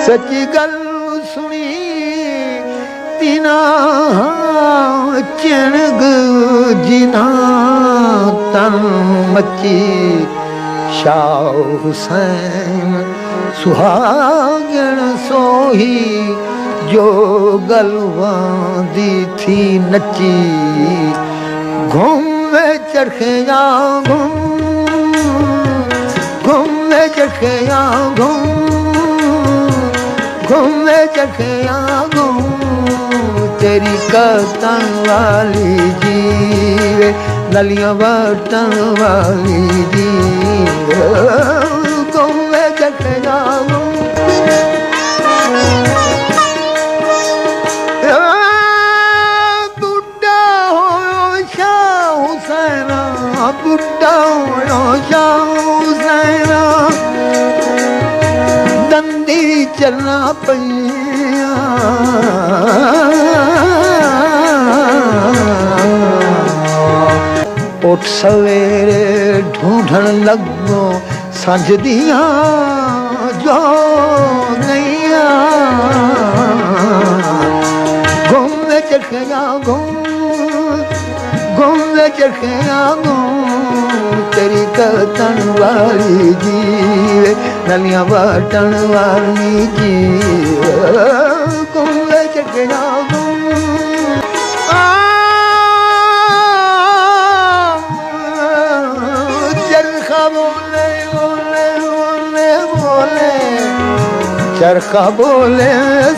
सच्ची गल सुनी तिना चिणग जिना तन मची शाह हुसैन सुहागण सोही जो गलवांदी थी नची घूमे चरखिया घूमे चरखिया घूमे चरखिया तेरी कतन वाली जीवे नलियां बटन वाली जीवे घूमे चरखिया बुढ़ा हो शाह हुसैन बुढ़ा हो शाह हुसैन दंदी चलना पैया उठ सवेरे ढूंढन लगो संझ दिया जो नैया घूमे चरखिया घूमे चरखिया तेरी कतन वाली जीवे नलियां बटन वाली जीवे घूमे चरखिया चरखा बोले बोले बोले बोले चरखा बोले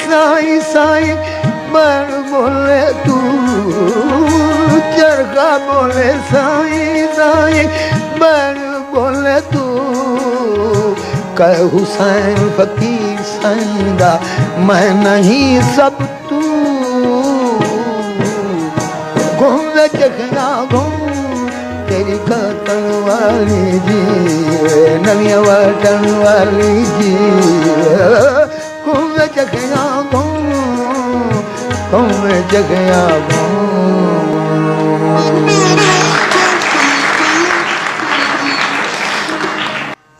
साई साई बड़ बोले तू चरखा बोले साई साई बड़ बोले तू कह हुसैन फकीर संदा मैं नहीं सब तू घूमे चखना घूम तेरी कतन वाली जीवे नलियां बटन वाली जीवे घूमे चखना घूमे चखना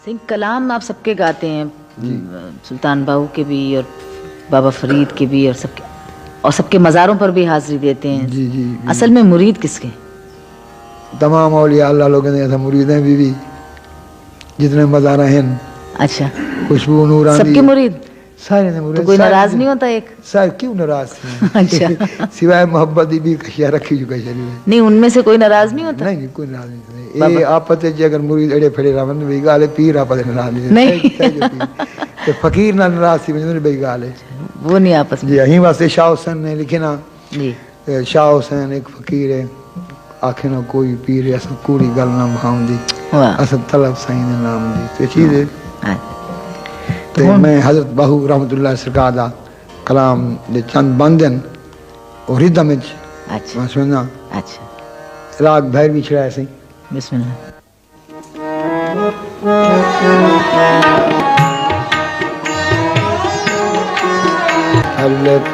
सिंह कलाम आप सबके गाते हैं, सुल्तान बाहू के भी और बाबा फरीद के भी और सबके मज़ारों पर भी हाजिरी देते हैं। जी जी असल में मुरीद किसके? तमाम औलिया अल्लाह लोग ने मुरीद हैं बीवी जितने मज़ार हैं। अच्छा, खुशबू नूरानी सबके मुरीद सारे ने मुरीद। तो कोई नाराज नहीं होता एक? सर क्यों नाराज थे? अच्छा सिवाय मोहब्बत भी कशिया रखी जो कशिया नहीं, उनमें से कोई नाराज नहीं होता? नहीं कोई नाराज नहीं। ये आपते जे अगर मुरीद एड़े फड़े रावन भी गाले पीर आपते नाराज नहीं तो फकीर ना नाराज थी मुझे बई गाले वो नहीं आपस में। जी यही वास्ते शाह हुसैन ने लिखे ना जी शाह हुसैन एक फकीर है आखे ना कोई पीर है असा कूड़ी गल ना भावंदी असा तलब साईं दे नाम दी ते चीज है। तो मैं हजरत बाहू रहमतुल्लाह सरकार दा कलाम दे चंद बंदन और रिदम विच अच्छा सुनना। अच्छा राग भैरवी छड़ाया सही बिस्मिल्लाह। अल्लाह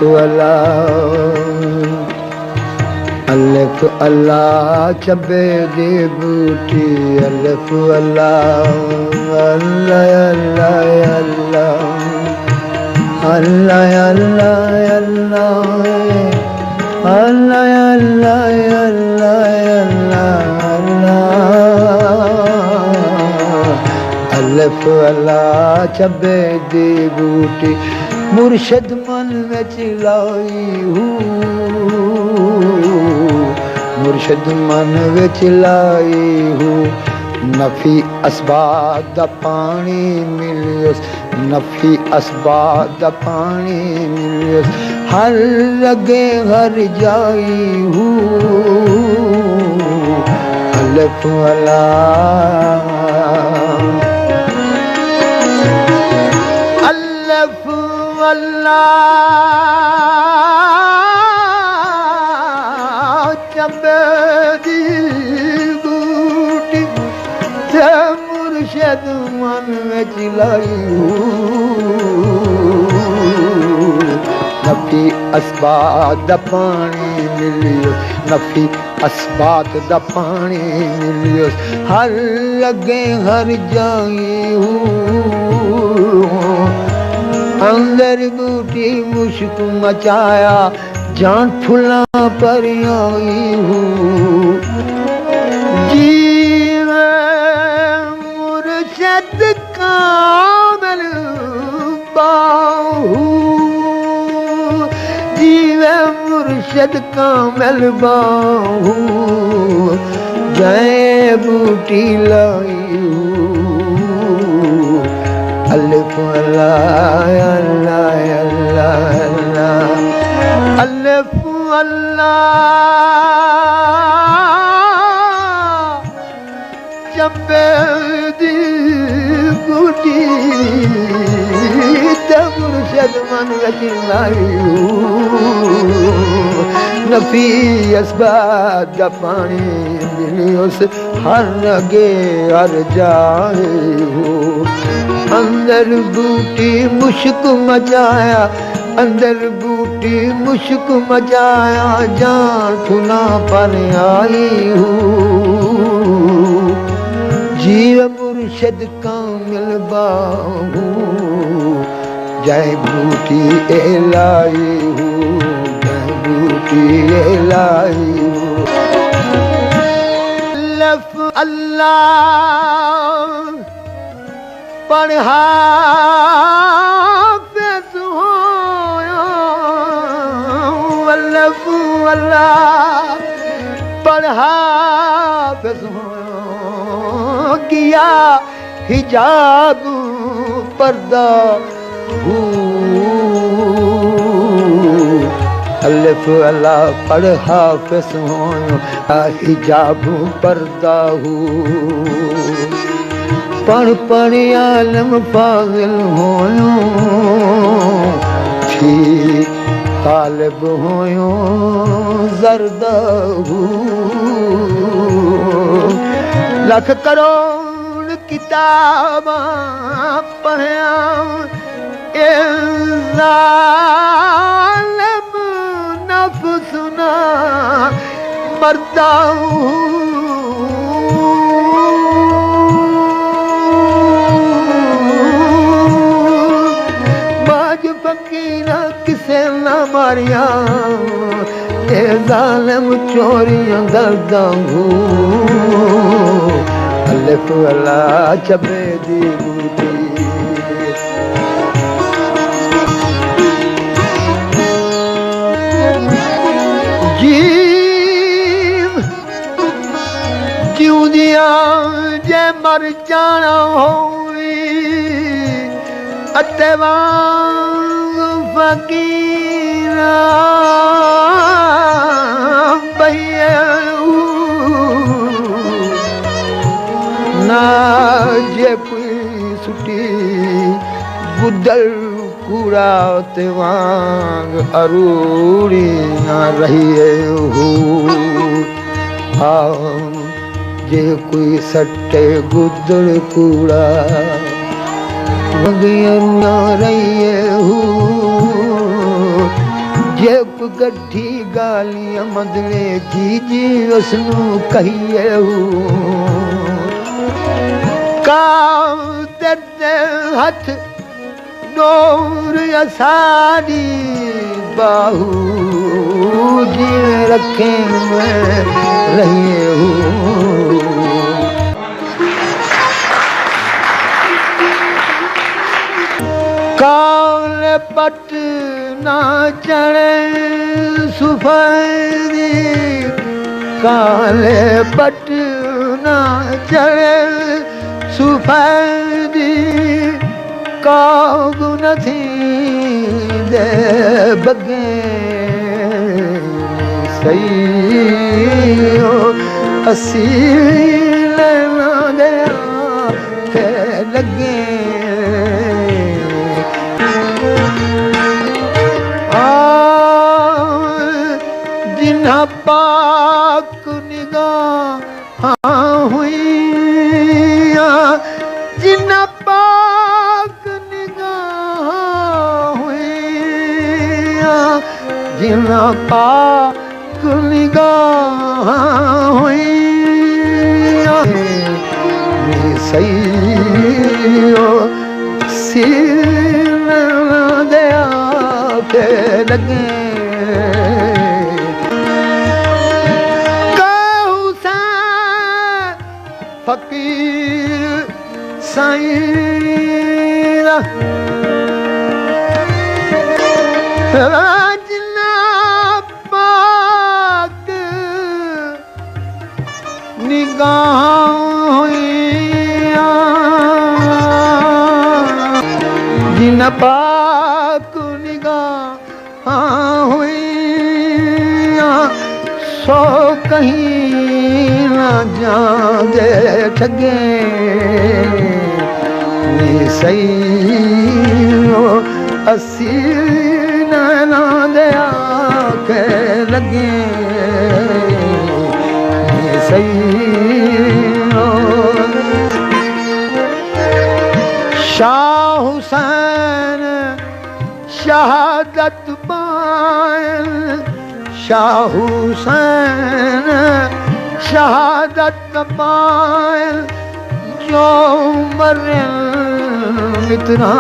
अल्लाह अल्लाह चबे दे बूटी अल्लाह अल्लाह अल्लाह अल्लाह अल्लाह अल्लाह अल्लाह अल्लाह अल्लाह अल्लाह अल्लाह चबे दे बूटी मुर्शद मन में लाई हूँ मुर्शद मन विच लाई हूँ नफी असबाब दा पानी मिलियोस नफी असबाब दा पानी मिलियोस हर लगे हर जाई हूँ अल्लाह अल्लाह चंबे दी बूटी ते मुर्शद मन विच लाई नफी असबात दा पानी मिलियो नफी असबात दा पानी मिलियो हर लगे हर जाई अंदर बूटी मुश्क मचाया जान फुला पर आई हूँ जीव मुर्शद कामल बाहू जीव मुर्शद कामल बाहू जय बूटी लाई अल्लाह अल्लाह अल्लाह अल्लाह अल्लाह अल्लाह चंबे दी बूटी मुर्शद मन लाई नफी असबाद दा पानी मिली उस हर अगे हर जाए हो अंदर बूटी मुश्क मचाया अंदर बूटी मुश्क मचाया जान फुला पर आई हूँ जीव मुर्शद कामिल बाहू जय बूटी एलाई हूँ जय बूटी एलाई हूँ लफ अल्लाह पढ़ा अल्लाह पढ़ा किया हिजाब पर्दा अल्लाह अल्लाह पढ़ा हिजाब पर्दा पढ़ पढ़ आलम पागल होयो थी तालिब होयो ज़रदा लख करोड़ किताबां पढ़िया ए ज़ालिम नफ्स ना मरदा फकीर किसे न मारिया ए ज़ालिम चोरियां करदा अल्लाह अल्लाह चबे दी बूटी जीव जिउदियां जे मर जाना होवी अते फकीरा ना जे कोई सुटी बुदल कूड़ा ते वांग अरूड़ी ना रही हो जे कोई सटे गुदल कूड़ा ना रही हो जे गड्ढी गालियां मदले जी उसनू कहिए काम तेरे हथ डोर असारी बाहू जी रखे मैं रहिए काल पट ना चढ़े सुफारी काले पट ना चढ़े सुफारी काग नथी दे बगे सही हो असी लेना दे लगे जिन्हा पाक निगाह हुई जिन्हा पाक निगाह हुई जिन्हा पाक निगाह हुई सही हो सी के लगे फकीर साईं राजना पाक निगाह जिन पाक निगाह सो कहीं ना जागे ठगे सही असी नैना दे आके लगे सही शाह हुसैन शहादत पायल शाह हुसैन शहादत पायल जो मरे मित्रा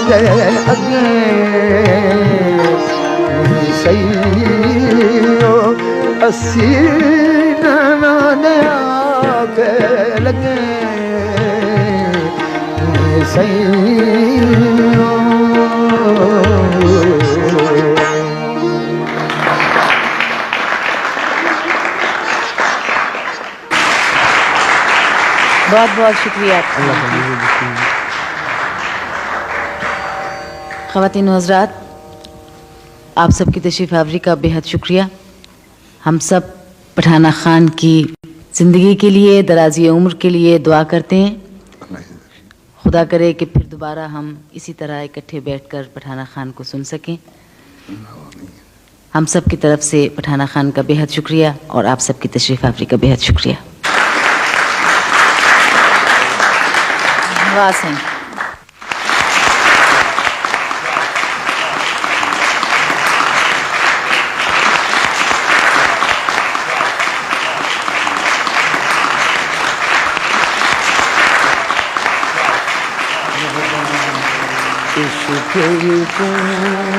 दे अगे सही असी नैना दे आके लगे सही बहुत बहुत शुक्रिया। ख़वातीन व हज़रात, आप सबकी तशरीफ़ आवरी का बेहद शुक्रिया। हम सब पठाना खान की ज़िंदगी के लिए, दराज़ी उम्र के लिए दुआ करते हैं। खुदा करे कि फिर दोबारा हम इसी तरह इकट्ठे बैठकर पठाना खान को सुन सकें। हम सब की तरफ से पठाना खान का बेहद शुक्रिया और आप सबकी तशरीफ़ आवरी का बेहद शुक्रिया। वाह सिंह। इश्क़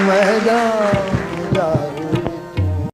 मैदान